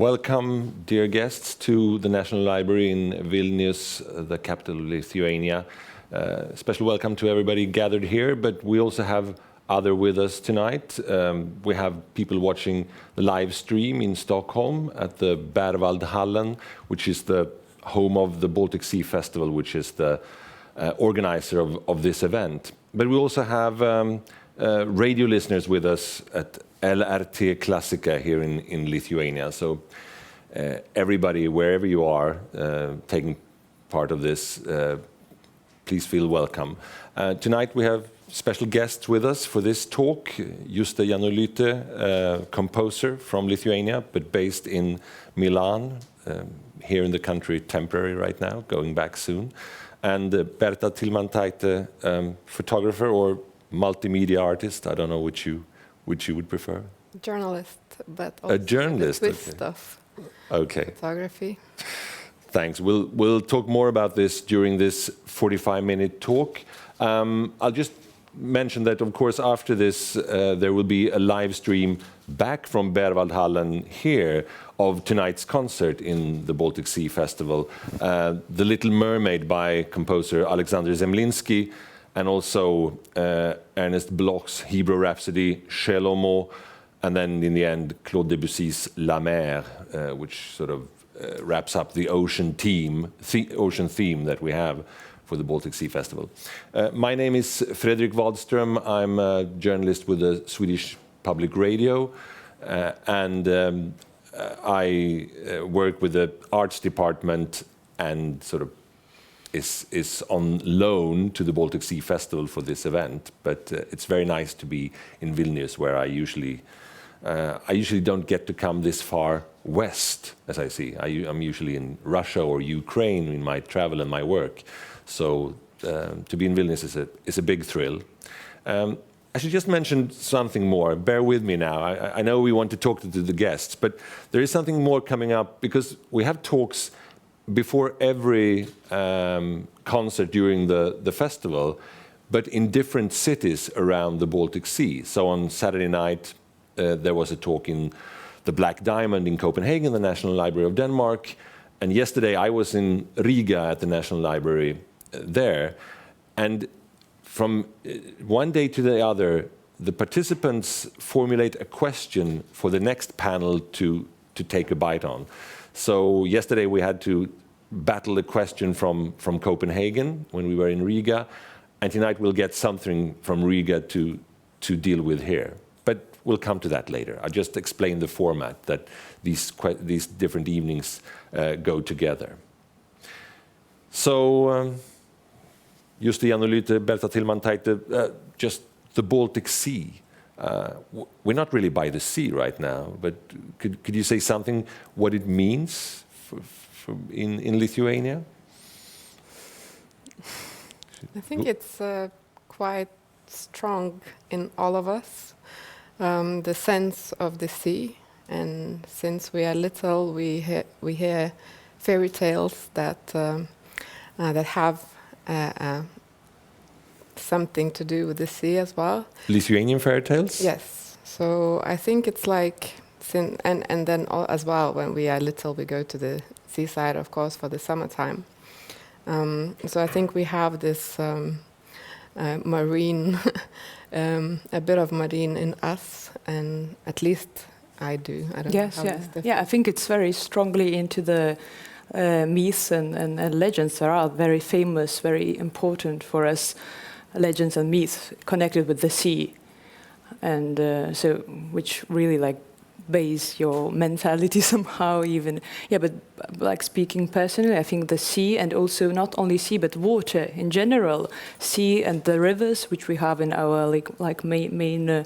Welcome, dear guests, to the National Library in Vilnius, the capital of Lithuania. Special welcome to everybody gathered here, but we also have other with us tonight. We have people watching the live stream in Stockholm at the Berwaldhallen, which is the home of the Baltic Sea Festival, which is the organizer of this event. But we also have radio listeners with us at LRT Klassika here in Lithuania. So everybody, wherever you are, taking part of this, please feel welcome. Tonight we have special guests with us for this talk. Justė Janulytė, composer from Lithuania, but based in Milan, here in the country temporary right now, going back soon. And Berta Tilmantaitė, photographer or multimedia artist, I don't know which you would prefer. Journalist, but also a journalist, the twist of photography. Thanks. We'll talk more about this during this 45-minute talk. I'll just mention that, of course, after this, there will be a live stream back from Berwaldhallen here of tonight's concert in the Baltic Sea Festival, The Little Mermaid by composer Alexander Zemlinsky, and also Ernest Bloch's Hebrew Rhapsody, Shelomo, and then in the end, Claude Debussy's La Mer, which sort of wraps up the ocean theme that we have for the Baltic Sea Festival. My name is Fredrik Wadström. I'm a journalist with the Swedish Public Radio, and I work with the arts department and sort of is on loan to the Baltic Sea Festival for this event. But it's very nice to be in Vilnius, where I usually don't get to come this far west, as I see. I'm usually in Russia or Ukraine in my travel and my work. So to be in Vilnius is a big thrill. I should just mention something more. Bear with me now. I know we want to talk to the guests, but there is something more coming up, because we have talks before every concert during the festival, but in different cities around the Baltic Sea. So on Saturday night, there was a talk in the Black Diamond in Copenhagen, the National Library of Denmark. And yesterday I was in Riga at the National Library there. And from one day to the other, the participants formulate a question for the next panel to take a bite on. So yesterday we had to battle a question from Copenhagen when we were in Riga, and tonight we'll get something from Riga to deal with here. But we'll come to that later. I'll just explain the format, that these different evenings go together. So, Justė Janulytė, Berta Tilmantaitė, just the Baltic Sea. We're not really by the sea right now, but could you say something what it means in Lithuania? I think it's quite strong in all of us, the sense of the sea. And since we are little, we hear fairy tales that have something to do with the sea as well. Lithuanian fairy tales? Yes. So I think it's like, and then as well, when we are little, we go to the seaside, of course, for the summertime. So I think we have this marine, a bit of marine in us, and at least I do. I don't know how it's different. I think it's very strongly into the myths and legends that are very famous, very important for us. Legends and myths connected with the sea, and so which really like base your mentality somehow even. But like speaking personally, I think the sea, and also not only sea but water in general, sea and the rivers which we have in our main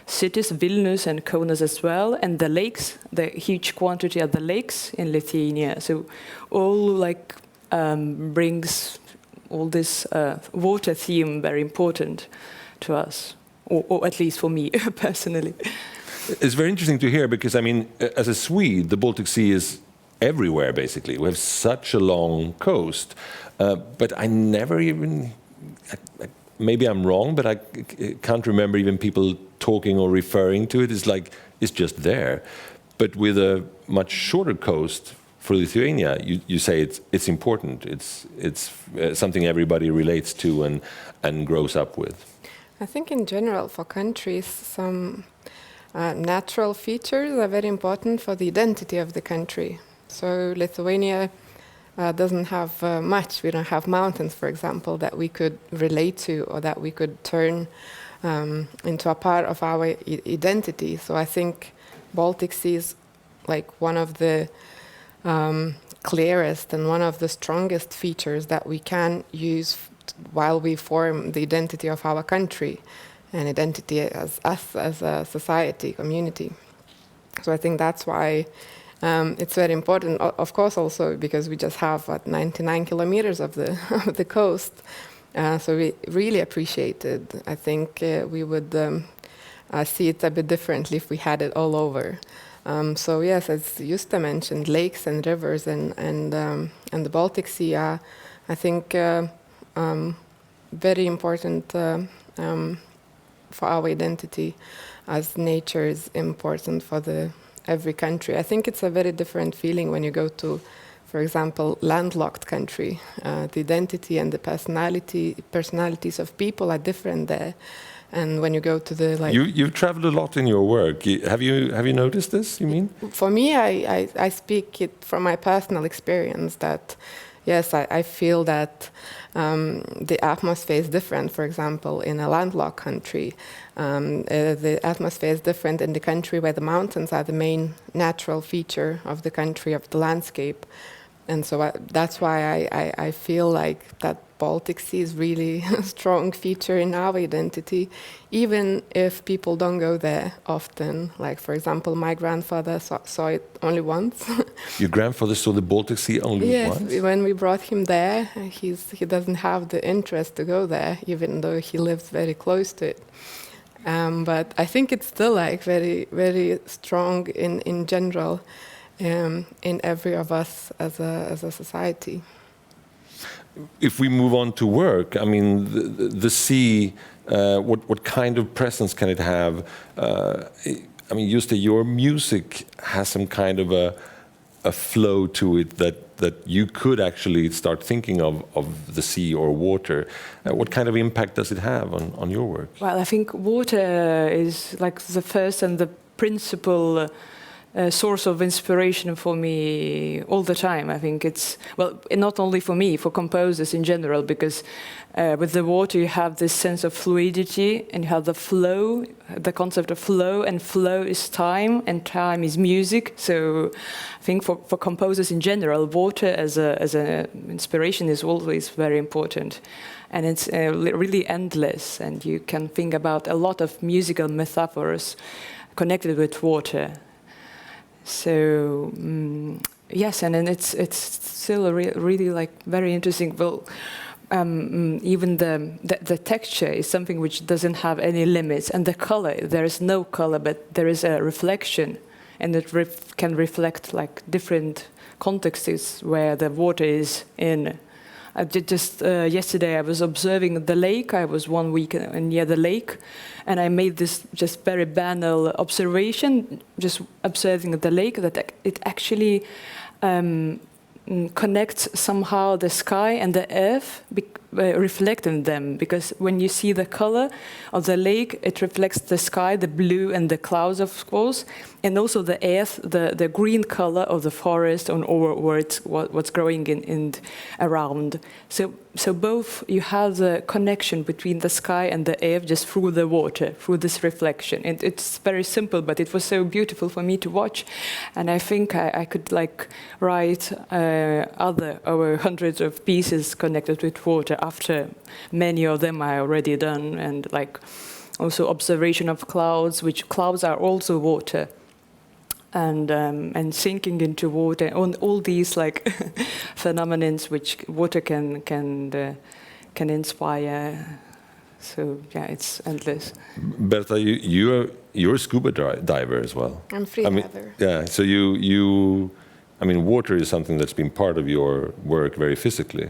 cities, Vilnius and Kaunas as well, and the lakes, the huge quantity of the lakes in Lithuania. So all brings all this water theme very important to us, or at least for me personally. It's very interesting to hear, because I mean, as a Swede, the Baltic Sea is everywhere basically. We have such a long coast, but I never even, maybe I'm wrong, but I can't remember even people talking or referring to it. It's like it's just there. but with a much shorter coast for Lithuania, you say it's important. It's something everybody relates to and grows up with. I think in general for countries, some natural features are very important for the identity of the country. So Lithuania doesn't have much. We don't have mountains, for example, that we could relate to or that we could turn into a part of our identity. So I think Baltic Sea is like one of the clearest and one of the strongest features that we can use while we form the identity of our country and identity as us as a society, community. So I think that's why it's very important. Of course, also because we just have 99 kilometers of the coast. So we really appreciate it. I think we would see it a bit differently if we had it all over. So yes, as Justė mentioned, lakes and rivers and the Baltic Sea are, I think, very important for our identity, as nature is important for every country. I think it's a very different feeling when you go to, for example, landlocked country. The identity and the personalities of people are different there. And when you go to the you've traveled a lot in your work. Have you noticed this? You mean? For me, I speak it from my personal experience. That yes, I feel that the atmosphere is different. For example, in a landlocked country, the atmosphere is different in the country where the mountains are the main natural feature of the country, of the landscape. And so that's why I feel like that Baltic Sea is really a strong feature in our identity, even if people don't go there often. Like, for example, my grandfather saw it only once. Your grandfather saw the Baltic Sea only once? Yes, when we brought him there, he doesn't have the interest to go there, even though he lives very close to it. But I think it's still like very, very strong in general. In every of us as a society. If we move on to work, I mean, the sea, what kind of presence can it have? I mean, Justė, your music has some kind of a flow to it that you could actually start thinking of the sea or water. What kind of impact does it have on your work? Well, I think water is like the first and the principal source of inspiration for me all the time. I think it's, well, not only for me, for composers in general, because with the water you have this sense of fluidity and you have the flow, the concept of flow, and flow is time and time is music. So I think for composers in general, water as a inspiration is always very important. And it's really endless, and you can think about a lot of musical metaphors connected with water. So yes, and then it's still really like very interesting. Well, even the texture is something which doesn't have any limits, and the color, there is no color, but there is a reflection, and it can reflect like different contexts where the water is in. I did just yesterday I was observing the lake. I was 1 week near the lake, and I made this just very banal observation, just observing the lake, that it actually connects somehow the sky and the earth, reflecting them, because when you see the color of the lake, it reflects the sky, the blue and the clouds, of course, and also the earth, the green color of the forest and over what's growing in around. So both, you have the connection between the sky and the earth just through the water, through this reflection. And it's very simple, but it was so beautiful for me to watch. And I think I could like write over hundreds of pieces connected with water after many of them I already done. And like also observation of clouds, which clouds are also water. And sinking into water, on all these like phenomena which water can inspire. So yeah, it's endless. Berta, you're a scuba diver as well. I'm free diver. Yeah, so you, I mean, water is something that's been part of your work very physically.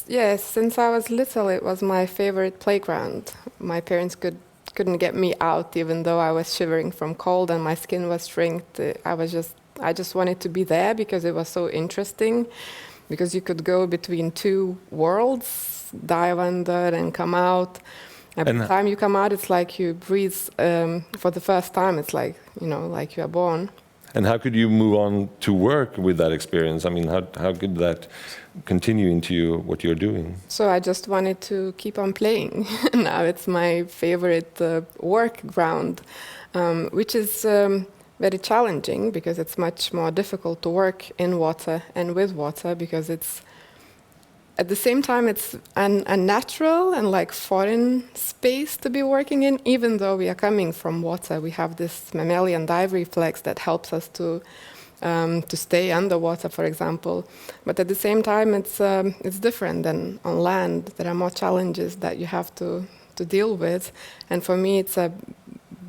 Yes, since I was little, it was my favorite playground. My parents could couldn't get me out, even though I was shivering from cold and my skin was shrinked. I just wanted to be there because it was so interesting, because you could go between two worlds, dive under and come out. And by the time you come out, it's like you breathe for the first time. It's like, like you are born. And how could you move on to work with that experience? I mean, how could that continue into what you're doing? So I just wanted to keep on playing. Now it's my favorite work ground, which is very challenging because it's much more difficult to work in water and with water, because it's at the same time it's unnatural and like foreign space to be working in. Even though we are coming from water, we have this mammalian dive reflex that helps us to stay underwater, for example. But at the same time, it's different than on land. There are more challenges that you have to deal with. And for me, it's a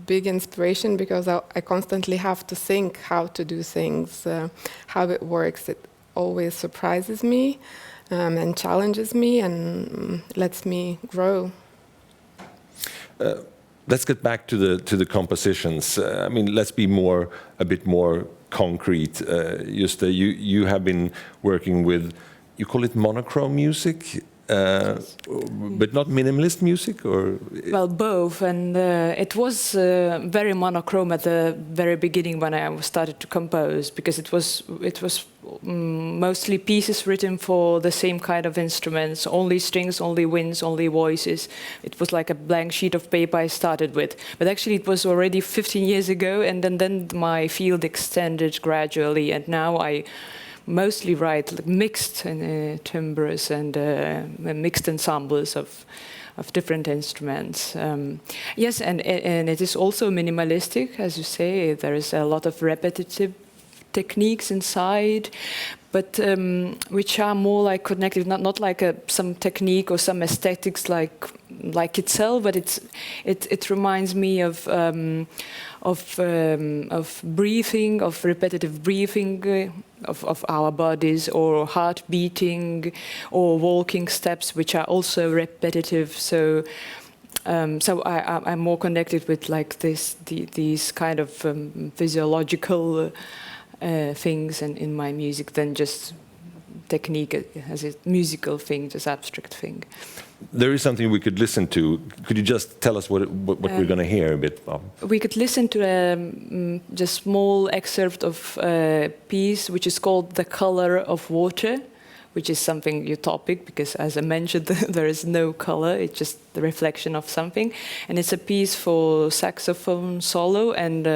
big inspiration, because I constantly have to think how to do things, how it works. It always surprises me. And challenges me and lets me grow. Let's get back to the compositions. I mean, let's be a bit more concrete. Justė, you have been working with, you call it monochrome music, but not minimalist music, or? Well, both, and it was very monochrome at the very beginning when I started to compose, because it was mostly pieces written for the same kind of instruments, only strings, only winds, only voices. It was like a blank sheet of paper I started with. But actually it was already 15 years ago, and then my field extended gradually, and now I mostly write mixed timbres and mixed ensembles of different instruments. Yes, and it is also minimalistic, as you say. There is a lot of repetitive techniques inside, but which are more like connected, not like some technique or some aesthetics like itself, but it reminds me of breathing, of repetitive breathing of our bodies, or heart beating, or walking steps, which are also repetitive. So I'm more connected with like these kind of physiological things in my music than just technique as a musical thing, just abstract thing. There is something we could listen to. Could you just tell us what we're going to hear a bit of? We could listen to a just small excerpt of a piece which is called "The Color of Water," which is something utopic, because as I mentioned, there is no color, it's just the reflection of something. And it's a piece for saxophone solo and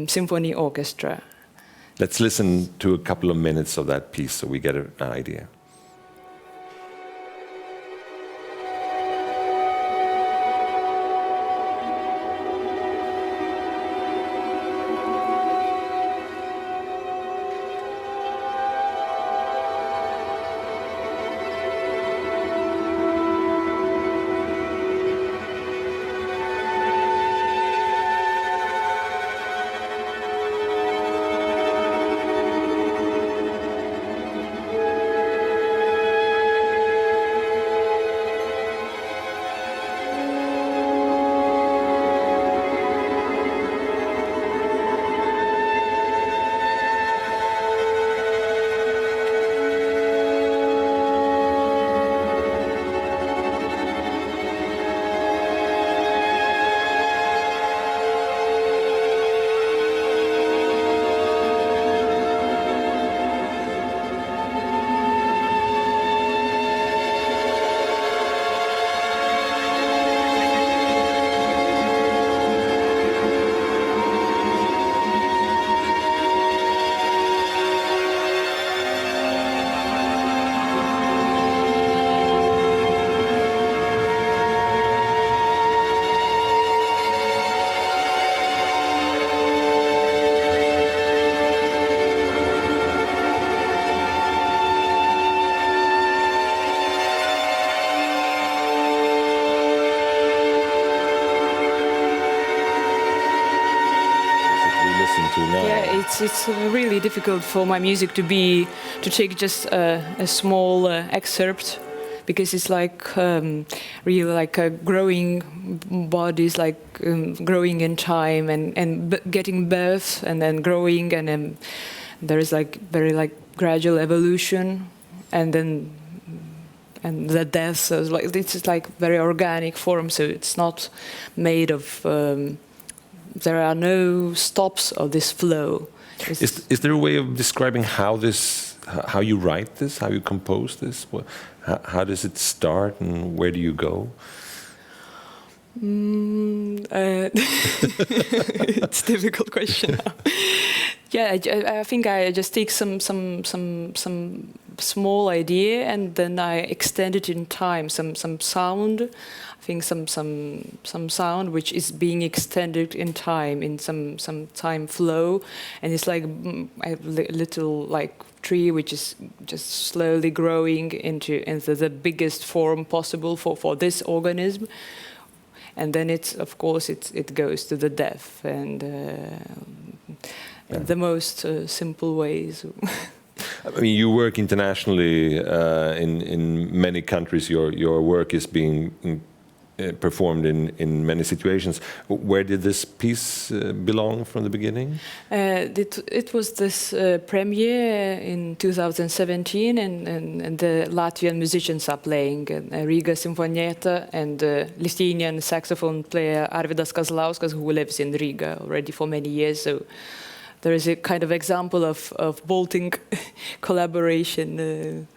symphony orchestra. Let's listen to a couple of minutes of that piece so we get an idea. It's really difficult for my music to take just a small excerpt, because it's like really like growing bodies, like growing in time and getting birth and then growing, and then there is like very like gradual evolution, and then the death. So it's like it's just like very organic form. So it's not made of. There are no stops of this flow. Is there a way of describing how you write this, how you compose this? How does it start, and where do you go? It's a difficult question. Yeah, I think I just take some small idea and then I extend it in time. Some sound, I think some sound which is being extended in time, in some time flow, and it's like a little like tree which is just slowly growing into the biggest form possible for this organism. And then it's, of course, it goes to the death, and the most simple ways. I mean, you work internationally in many countries. Your work is being performed in many situations. Where did this piece belong from the beginning? It was this premiere in 2017, and the Latvian musicians are playing Riga Sinfonietta, and Lithuanian saxophone player Arvidas Kazlauskas, who lives in Riga already for many years. So there is a kind of example of Baltic collaboration.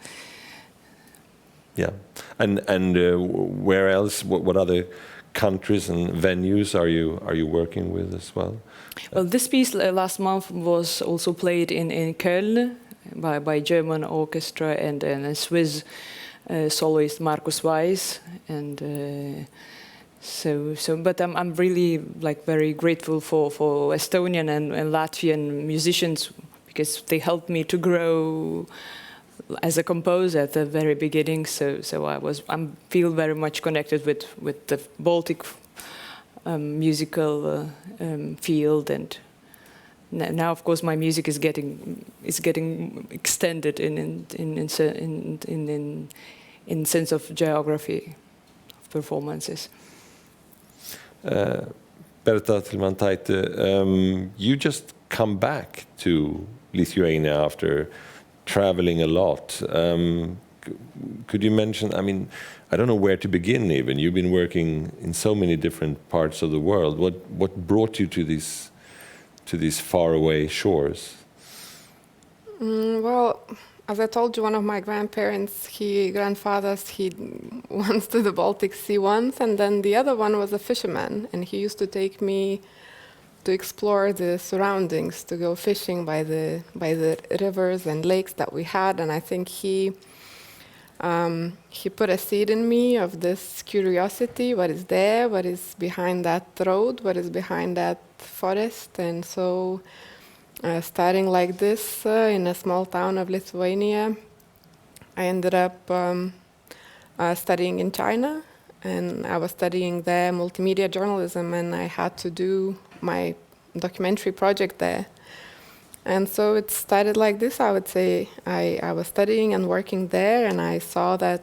Yeah, and where else? What other countries and venues are you working with as well? Well, this piece last month was also played in Köln by German orchestra and a Swiss soloist Markus Weiss, and But I'm really like very grateful for Estonian and Latvian musicians, because they helped me to grow as a composer at the very beginning. So I feel very much connected with the Baltic musical field, and now of course my music is getting extended in sense of geography of performances. Berta Tilmantaitė, you just come back to Lithuania after traveling a lot. Could you mention, I mean, I don't know where to begin even. You've been working in so many different parts of the world. What brought you to these faraway shores? Well, as I told you, one of my grandfathers, he once to the Baltic Sea once, and then the other one was a fisherman, and he used to take me to explore the surroundings, to go fishing by the rivers and lakes that we had. And I think he put a seed in me of this curiosity: what is there, what is behind that road, what is behind that forest. And so starting like this in a small town of Lithuania, I ended up studying in China, and I was studying there multimedia journalism, and I had to do my documentary project there. And so it started like this, I would say. I was studying and working there, and I saw that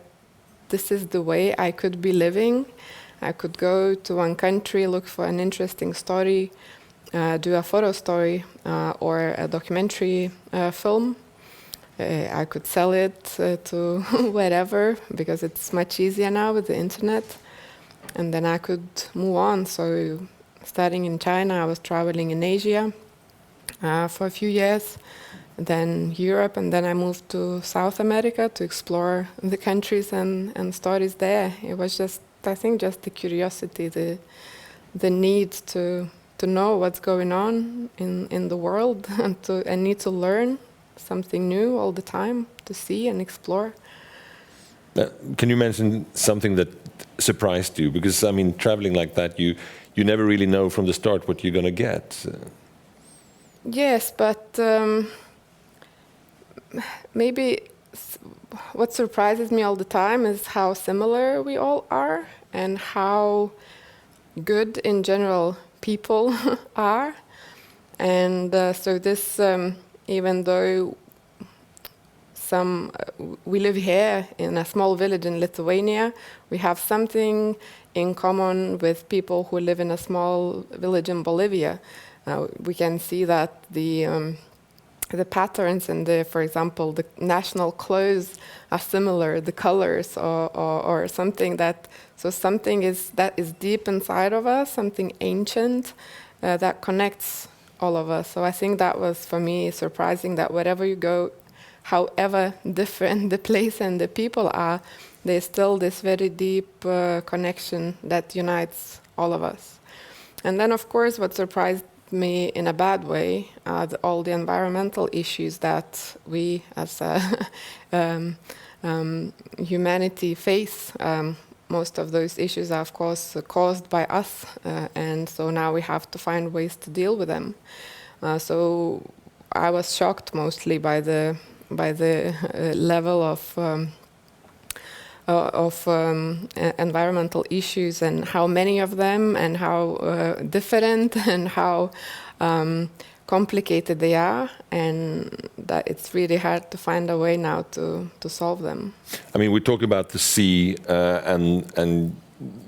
this is the way I could be living. I could go to one country, look for an interesting story, do a photo story or a documentary film. I could sell it to wherever, because it's much easier now with the internet. And then I could move on. So starting in China, I was traveling in Asia for a few years, then Europe, and then I moved to South America to explore the countries and stories there. It was just, I think, just the curiosity, the need to know what's going on in the world, and need to learn something new all the time, to see and explore. Can you mention something that surprised you? Because, I mean, traveling like that, you never really know from the start what you're going to get. Yes, but maybe what surprises me all the time is how similar we all are, and how good in general people are. And so this, even though some. We live here in a small village in Lithuania. We have something in common with people who live in a small village in Bolivia. We can see that the patterns and for example, the national clothes are similar, the colors or something something that is deep inside of us, something ancient that connects all of us. So I think that was for me surprising that wherever you go, however different the place and the people are, there's still this very deep connection that unites all of us. And then of course what surprised me in a bad way all the environmental issues that we as humanity face. Most of those issues are of course caused by us, and so now we have to find ways to deal with them. So I was shocked mostly by the level of environmental issues and how many of them and how different and how complicated they are, and that it's really hard to find a way now to solve them. I mean, we talk about the sea and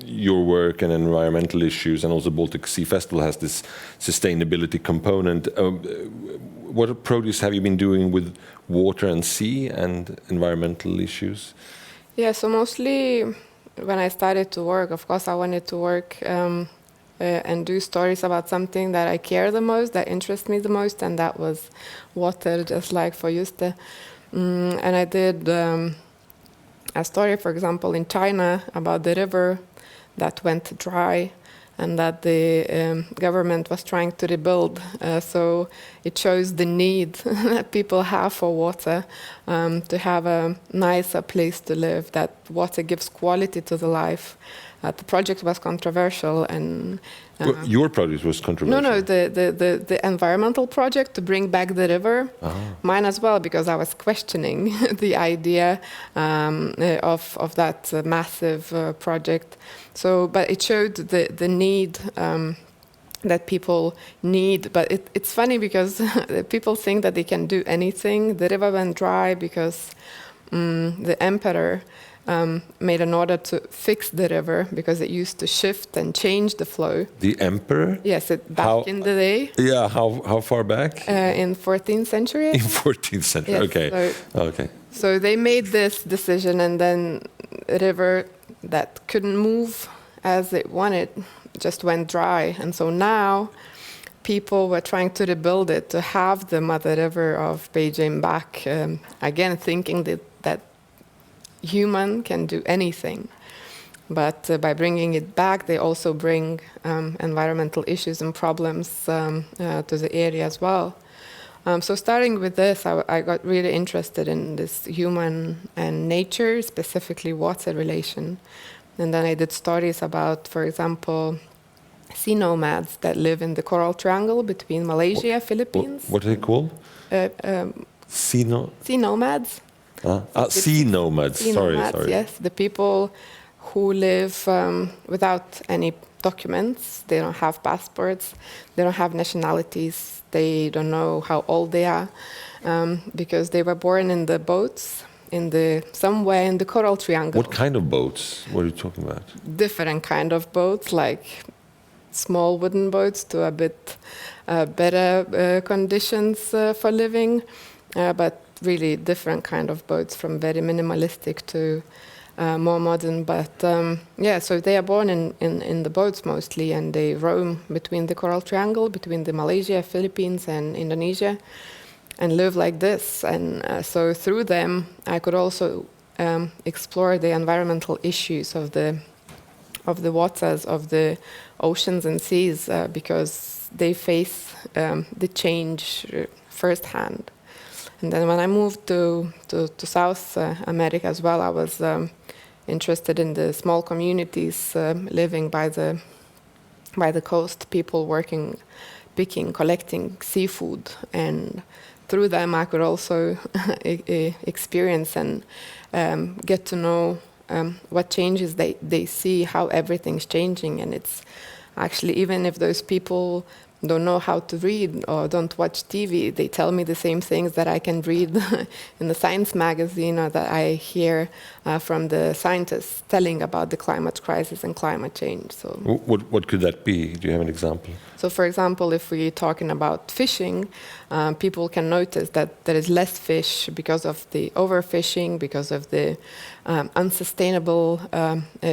your work and environmental issues, and also Baltic Sea Festival has this sustainability component. What approaches have you been doing with water and sea and environmental issues? Yeah, so mostly when I started to work, of course I wanted to work and do stories about something that I care the most, that interests me the most, and that was water, just like for Justė. And I did a story, for example, in China about the river that went dry and that the government was trying to rebuild. So it shows the need that people have for water, to have a nicer place to live, that water gives quality to the life. The project was controversial, and your project was controversial. No, the environmental project to bring back the river, mine as well, because I was questioning the idea of that massive project. So, but it showed the need that people need. But it's funny because people think that they can do anything. The river went dry because the emperor made an order to fix the river because it used to shift and change the flow. The emperor? Yes, back in the day. Yeah, how far back? In 14th century. In 14th century, yes, okay. Okay. So they made this decision, and then a river that couldn't move as it wanted just went dry. And so now people were trying to rebuild it, to have the mother river of Beijing back, again thinking that human can do anything. But by bringing it back, they also bring environmental issues and problems to the area as well. So starting with this, I got really interested in this human and nature, specifically water relation. And then I did stories about, for example, sea nomads that live in the coral triangle between Malaysia, Philippines. What are they called? Sea nomads. Sea nomads. Sorry. Yes, the people who live without any documents. They don't have passports. They don't have nationalities. They don't know how old they are because they were born in the boats somewhere in the coral triangle. What kind of boats? What are you talking about? Different kind of boats, like small wooden boats to a bit better conditions for living, but really different kind of boats, from very minimalistic to more modern. But so they are born in the boats mostly, and they roam between the coral triangle, between the Malaysia, Philippines and Indonesia, and live like this. And so through them I could also explore the environmental issues of the waters, of the oceans and seas, because they face the change firsthand. And then when I moved to South America as well, I was interested in the small communities living by the coast, people working, picking, collecting seafood, and through them I could also experience and get to know what changes they see, how everything's changing. And it's actually, even if those people don't know how to read or don't watch TV, they tell me the same things that I can read in the science magazine or that I hear from the scientists telling about the climate crisis and climate change. So, what could that be? Do you have an example? so for example, if we're talking about fishing, people can notice that there is less fish because of the overfishing, because of the unsustainable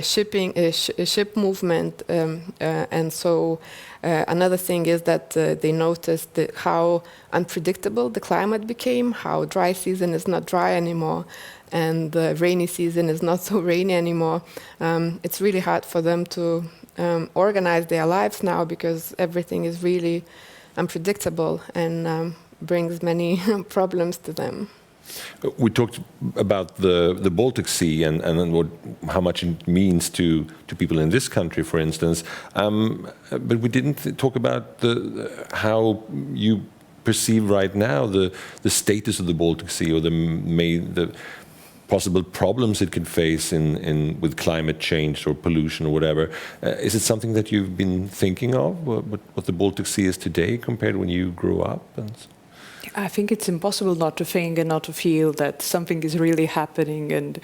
ship movement, and so another thing is that they noticed how unpredictable the climate became, how dry season is not dry anymore, and the rainy season is not so rainy anymore. It's really hard for them to organize their lives now because everything is really unpredictable and brings many problems to them. We talked about the Baltic Sea and how much it means to people in this country, for instance. But we didn't talk about how you perceive right now the status of the Baltic Sea or the possible problems it could face with climate change or pollution or whatever. Is it something that you've been thinking of, what the Baltic Sea is today compared to when you grew up? I think it's impossible not to think and not to feel that something is really happening. And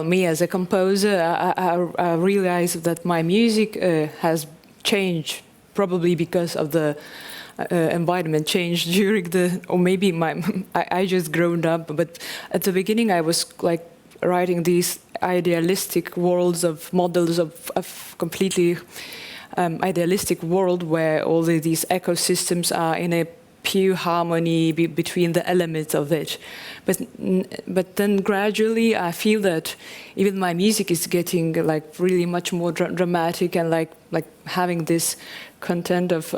me as a composer, I realize that my music has changed probably because of the environment change during or maybe I just grown up. But at the beginning, I was like writing these idealistic worlds of models of completely idealistic world where all these ecosystems are in a pure harmony between the elements of it. But then gradually I feel that even my music is getting like really much more dramatic and like having this content of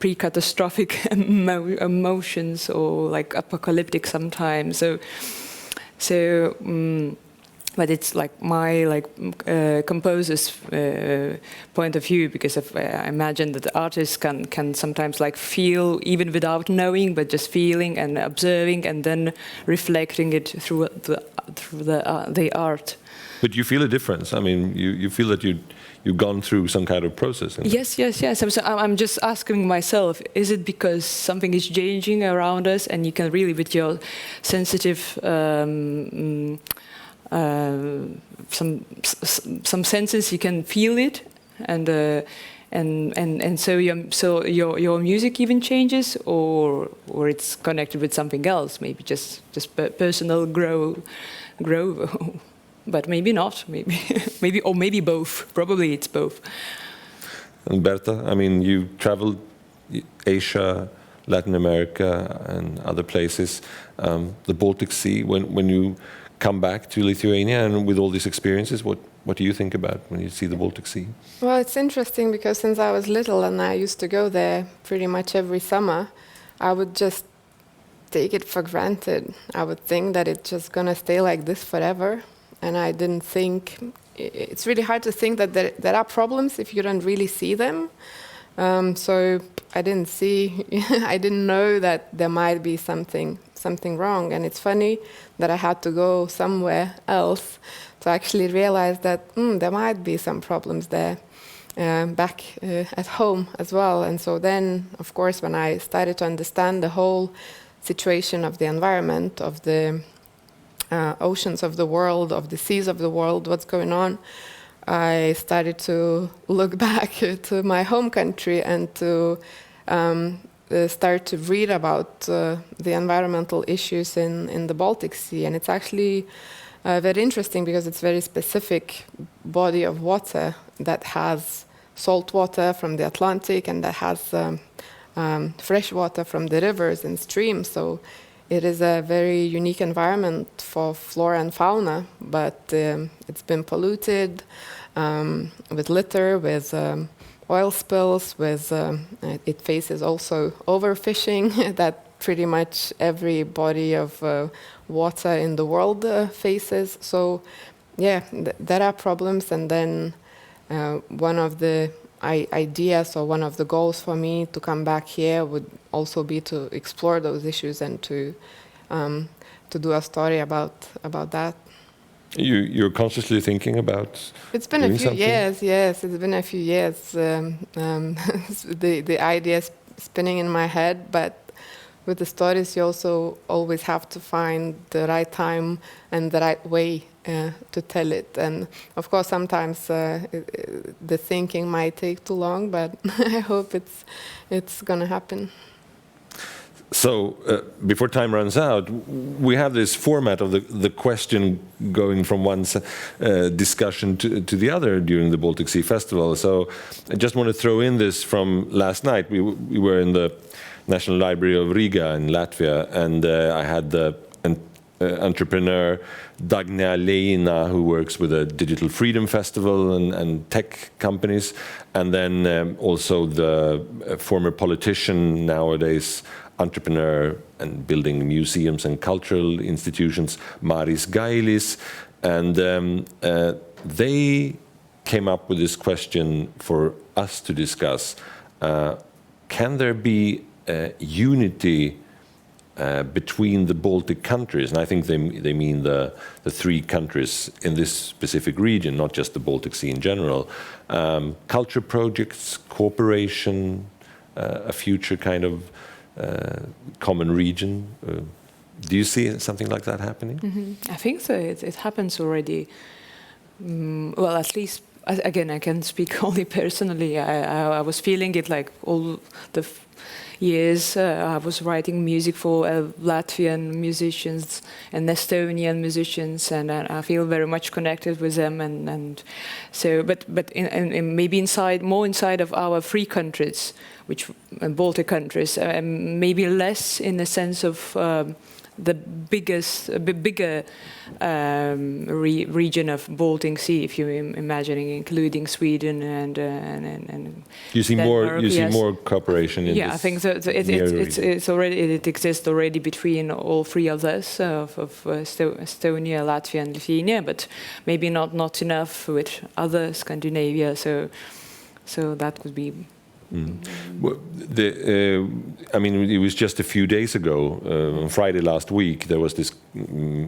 pre-catastrophic emotions or like apocalyptic sometimes. But it's like my composer's point of view, because I imagine that the artists can sometimes like feel even without knowing, but just feeling and observing and then reflecting it through the art. But you feel a difference. I mean, you feel that you've gone through some kind of process. Yes. I'm just asking myself: is it because something is changing around us, and you can really, with your sensitive some senses, you can feel it, and so your music even changes, or it's connected with something else, maybe just personal grow, but maybe not, maybe both. Probably it's both. And Berta, I mean, you traveled Asia, Latin America, and other places. The Baltic Sea. When you come back to Lithuania and with all these experiences, what do you think about when you see the Baltic Sea? Well, it's interesting because since I was little and I used to go there pretty much every summer, I would just take it for granted. I would think that it's just gonna stay like this forever, and I didn't think. It's really hard to think that there are problems if you don't really see them. So I didn't know that there might be something wrong. And it's funny that I had to go somewhere else to actually realize that there might be some problems there back at home as well. And so then, of course, when I started to understand the whole situation of the environment, of the oceans of the world, of the seas of the world, what's going on, I started to look back to my home country and to start to read about the environmental issues in the Baltic Sea. And it's actually very interesting because it's a very specific body of water that has salt water from the Atlantic and that has fresh water from the rivers and streams. So it is a very unique environment for flora and fauna, but it's been polluted with litter, with oil spills, with it faces also overfishing that pretty much every body of water in the world faces. So yeah, there are problems, and then one of the ideas or one of the goals for me to come back here would also be to explore those issues and to do a story about that. You're consciously thinking about. It's been a doing few something? years. Yes, it's been a few years. The idea is spinning in my head, but with the stories, you also always have to find the right time and the right way to tell it. And of course, sometimes the thinking might take too long, but I hope it's gonna happen. So, before time runs out, we have this format of the question going from one discussion to the other during the Baltic Sea Festival. So, I just want to throw in this from last night. We were in the National Library of Riga in Latvia, and I had the entrepreneur Dagnė Leina, who works with a Digital Freedom Festival and tech companies, and then also the former politician, nowadays entrepreneur and building museums and cultural institutions, Maris Gailis, and they came up with this question for us to discuss. Can there be unity between the Baltic countries? And I think they mean the three countries in this specific region, not just the Baltic Sea in general. Culture projects, cooperation, a future kind of common region. Do you see something like that happening? I think so. It happens already. Well, at least, again, I can speak only personally. I was feeling it like all the years. I was writing music for Latvian musicians and Estonian musicians, and I feel very much connected with them. And so, but maybe more inside of our three countries, which Baltic countries, maybe less in the sense of the bigger region of Baltic Sea, if you're imagining, including Sweden and you see Denmark, you see yes. more cooperation in this. I think that it exists already between all three of us, of Estonia, Latvia, and Lithuania, but maybe not enough with other Scandinavia. So that could be. Well, I mean, it was just a few days ago, on Friday last week, there was this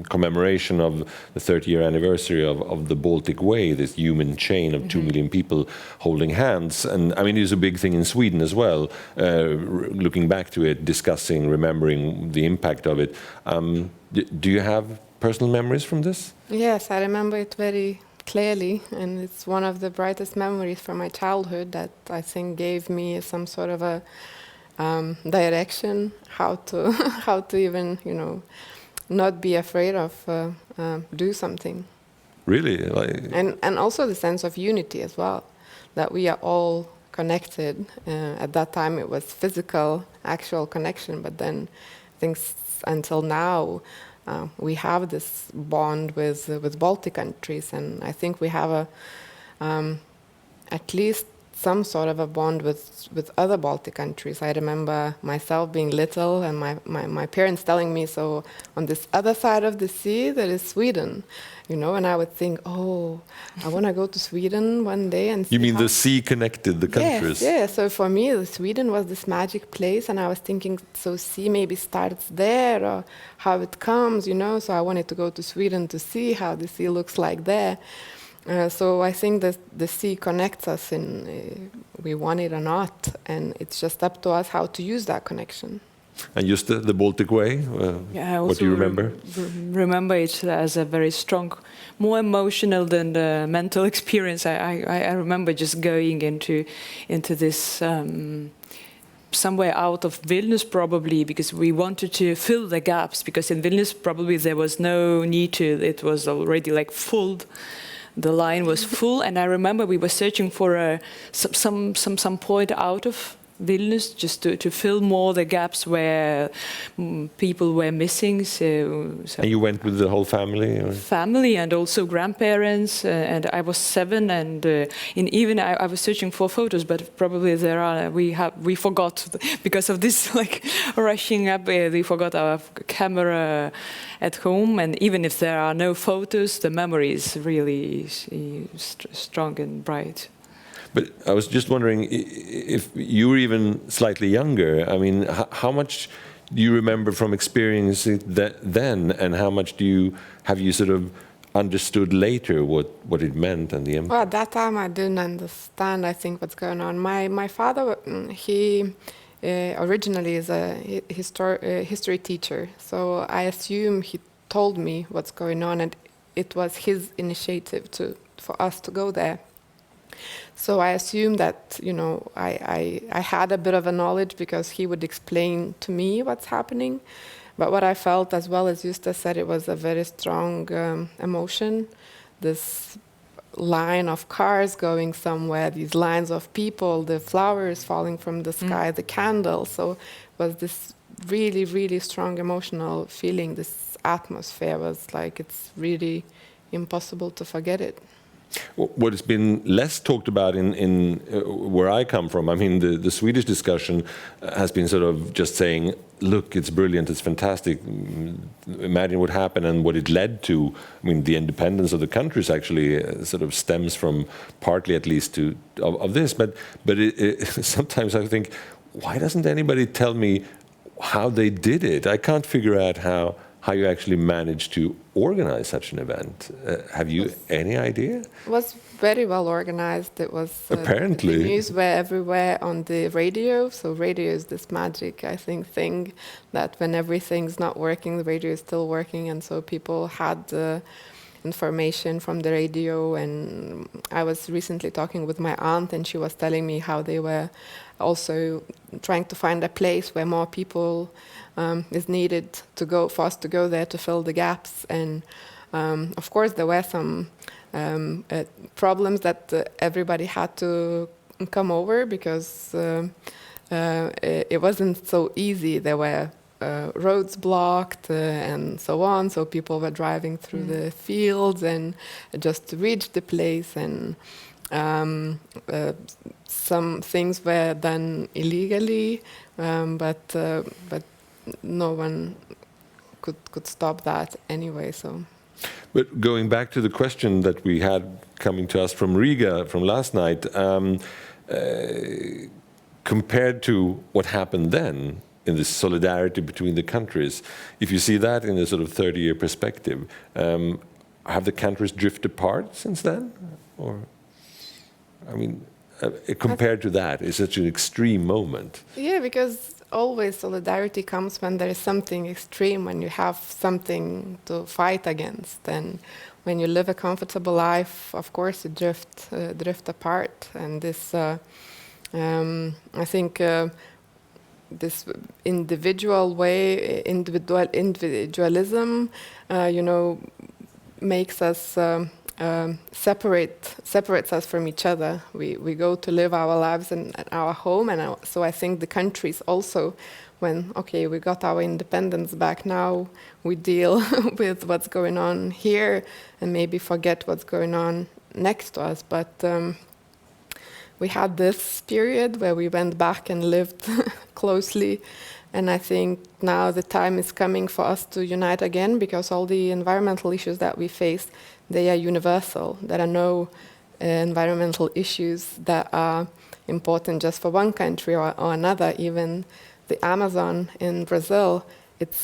commemoration of the 30-year anniversary of the Baltic Way, this human chain of 2 million people holding hands. And I mean, it was a big thing in Sweden as well, looking back to it, discussing, remembering the impact of it. Do you have personal memories from this? Yes, I remember it very clearly, and it's one of the brightest memories from my childhood that I think gave me some sort of a direction how to even not be afraid of do something. Really? And also the sense of unity as well, that we are all connected. At that time it was physical, actual connection, but then I think until now we have this bond with Baltic countries, and I think we have at least some sort of a bond with other Baltic countries. I remember myself being little and my parents telling me, so on this other side of the sea there is Sweden, and I would think, oh, I want to go to Sweden one day and see. You mean the sea connected the countries? Yes. So for me, Sweden was this magic place, and I was thinking, so sea maybe starts there, or how it comes, So I wanted to go to Sweden to see how the sea looks like there. So I think that the sea connects us, we want it or not, and it's just up to us how to use that connection. And just the Baltic Way, what do you remember? Remember it as a very strong, more emotional than the mental experience. I remember just going into this somewhere out of Vilnius, probably because we wanted to fill the gaps, because in Vilnius probably there was no need to, it was already like full. The line was full, and I remember we were searching for some point out of Vilnius just to fill more the gaps where people were missing. So and you went with the whole family? Or? Family and also grandparents, and I was 7, and even I was searching for photos, but probably we forgot because of this like rushing up. We forgot our camera at home, and even if there are no photos, the memory is really strong and bright. But I was just wondering if you were even slightly younger. I mean, how much do you remember from experiencing that then, and how much have you sort of understood later what it meant and the impact? Well, at that time I didn't understand, I think, what's going on. My father, he originally is a history teacher, so I assume he told me what's going on, and it was his initiative for us to go there. So I assume that, you know, I had a bit of a knowledge because he would explain to me what's happening. But what I felt, as well as Justė said, it was a very strong emotion. This line of cars going somewhere, these lines of people, the flowers falling from the sky, the candles. So it was this really, really strong emotional feeling. This atmosphere was like, it's really impossible to forget it. What has been less talked about in where I come from, I mean, the Swedish discussion has been sort of just saying, look, it's brilliant, it's fantastic, imagine what happened and what it led to. I mean, the independence of the countries actually sort of stems from, partly at least, of this. But sometimes I think, why doesn't anybody tell me how they did it? I can't figure out how you actually managed to organize such an event. Have you any idea? It was very well organized. It was apparently the news were everywhere on the radio. So radio is this magic, I think, thing that when everything's not working, the radio is still working, and so people had the information from the radio. And I was recently talking with my aunt, and she was telling me how they were also trying to find a place where more people is needed for us to go there to fill the gaps. And of course there were some problems that everybody had to come over, because it wasn't so easy. There were roads blocked and so on, so people were driving through the fields and just to reach the place, and some things were done illegally, but no one could stop that anyway. So, but going back to the question that we had coming to us from Riga from last night, compared to what happened then in this solidarity between the countries, if you see that in a sort of 30-year perspective, have the countries drifted apart since then? Or, I mean, compared to that, it's such an extreme moment. Yeah, because always solidarity comes when there is something extreme, when you have something to fight against. And when you live a comfortable life, of course, you drift apart. And this, I think, this individualism, you know, makes us separates us from each other. We go to live our lives in our home, and so I think the countries also, when we got our independence back, now we deal with what's going on here and maybe forget what's going on next to us. But we had this period where we went back and lived closely, and I think now the time is coming for us to unite again, because all the environmental issues that we face, they are universal. There are no environmental issues that are important just for one country or another. Even the Amazon in Brazil, it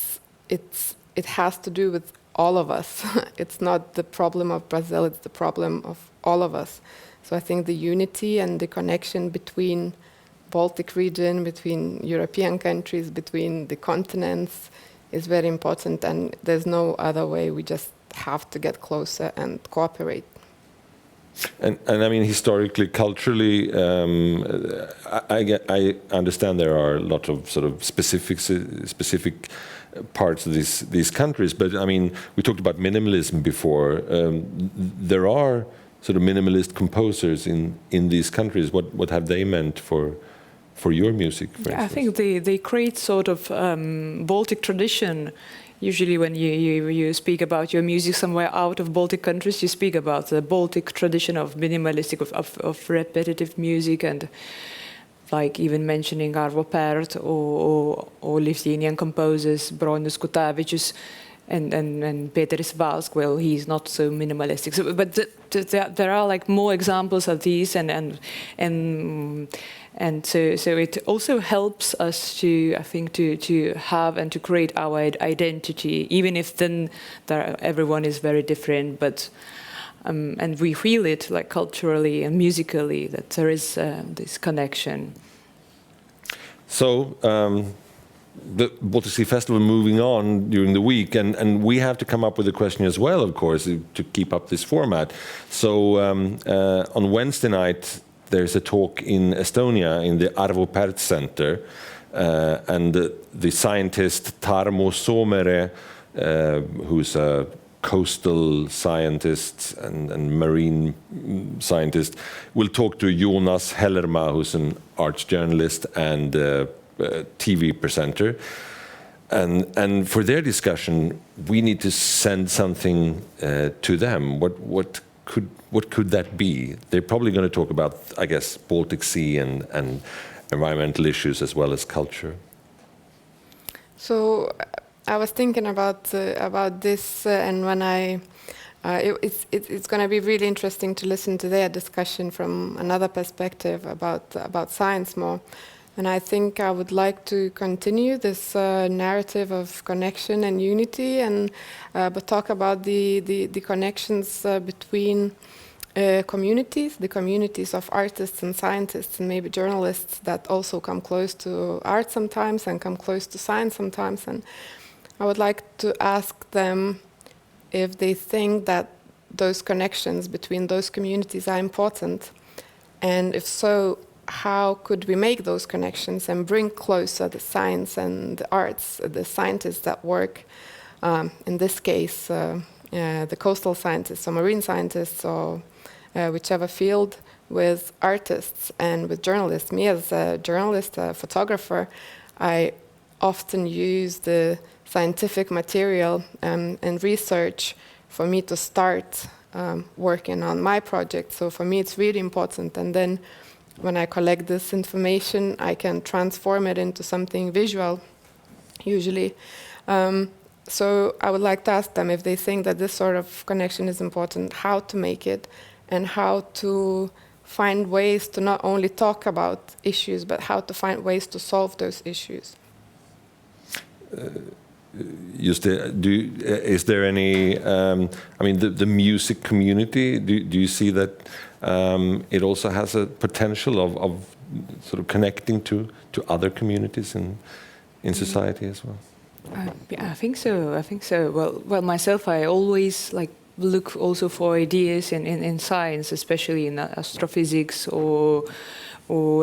has to do with all of us. It's not the problem of Brazil, it's the problem of all of us. So I think the unity and the connection between Baltic region, between European countries, between the continents is very important, and there's no other way. We just have to get closer and cooperate. And I mean, historically, culturally, I understand there are a lot of sort of specific parts of these countries, but I mean, we talked about minimalism before. There are sort of minimalist composers in these countries. What have they meant for your music, for instance? I think they create sort of Baltic tradition. Usually when you speak about your music somewhere out of Baltic countries, you speak about the Baltic tradition of minimalistic, of repetitive music, and like even mentioning Arvo Pärt or Lithuanian composers, Bronius Kutavičius. and Peter Svalsk, well, he's not so minimalistic. So, but there are like more examples of these, and so it also helps us to, I think, to have and to create our identity, even if then everyone is very different, but and we feel it like culturally and musically that there is this connection. So. The Baltic Sea Festival moving on during the week, and we have to come up with a question as well, of course, to keep up this format. So on Wednesday night, there's a talk in Estonia in the Arvo Pärt Center, and the scientist Tarmo Soomere, who's a coastal scientist and marine scientist, will talk to Jonas Hellerma, who's an arts journalist and TV presenter, and for their discussion, we need to send something to them. What could that be? They're probably going to talk about, I guess, Baltic Sea and environmental issues as well as culture. So I was thinking about this, and when it's going to be really interesting to listen to their discussion from another perspective about science more. And I think I would like to continue this narrative of connection and unity, and but talk about the connections between communities, the communities of artists and scientists and maybe journalists that also come close to art sometimes and come close to science sometimes. And I would like to ask them if they think that those connections between those communities are important, and if so, how could we make those connections and bring closer the science and the arts, the scientists that work, in this case, the coastal scientists or marine scientists or whichever field, with artists and with journalists. Me as a journalist, a photographer, I often use the scientific material and research for me to start working on my project. So for me it's really important, and then when I collect this information, I can transform it into something visual, usually. So I would like to ask them if they think that this sort of connection is important, how to make it, and how to find ways to not only talk about issues, but how to find ways to solve those issues. Justė, is there any, I mean, the music community, do you see that it also has a potential of sort of connecting to other communities in society as well? Yeah, I think so. Well, myself, I always look also for ideas in science, especially in astrophysics or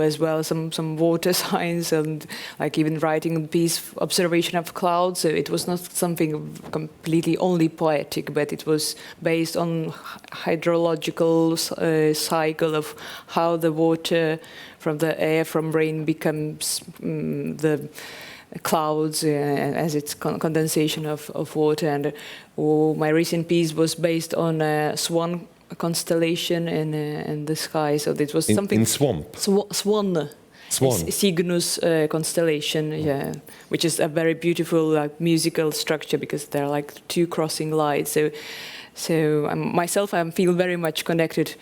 as well some water science, and like even writing a piece observation of clouds. So it was not something completely only poetic, but it was based on hydrological cycle of how the water from the air from rain becomes the clouds as it's condensation of water. And my recent piece was based on a swan constellation in the sky, so it was something in swamp. Swan. Cygnus constellation, yeah, which is a very beautiful musical structure because there are two crossing lights. So myself, I feel very much connected,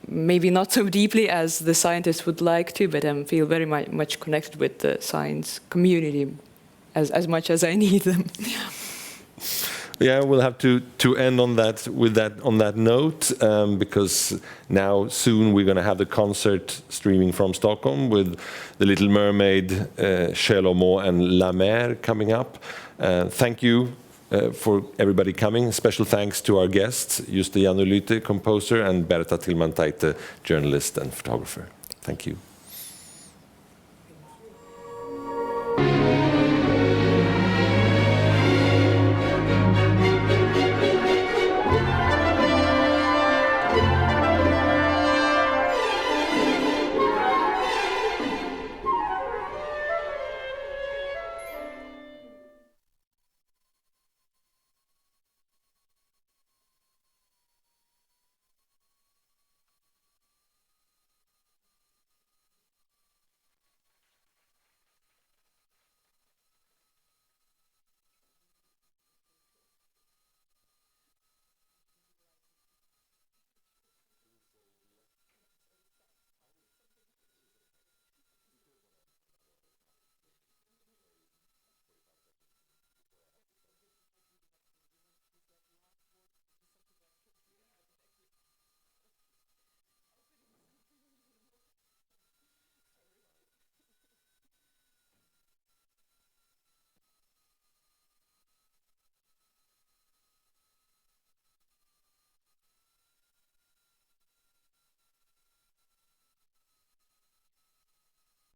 maybe not so deeply as the scientists would like to, but I feel very much connected with the science community as much as I need them. Yeah, we'll have to end on that note, because now soon we're going to have the concert streaming from Stockholm with The Little Mermaid, Chelomo and La Mer coming up. Thank you for everybody coming. Special thanks to our guests, Justė Janulytė, composer, and Berta Tilmantaitė, journalist and photographer. Thank you.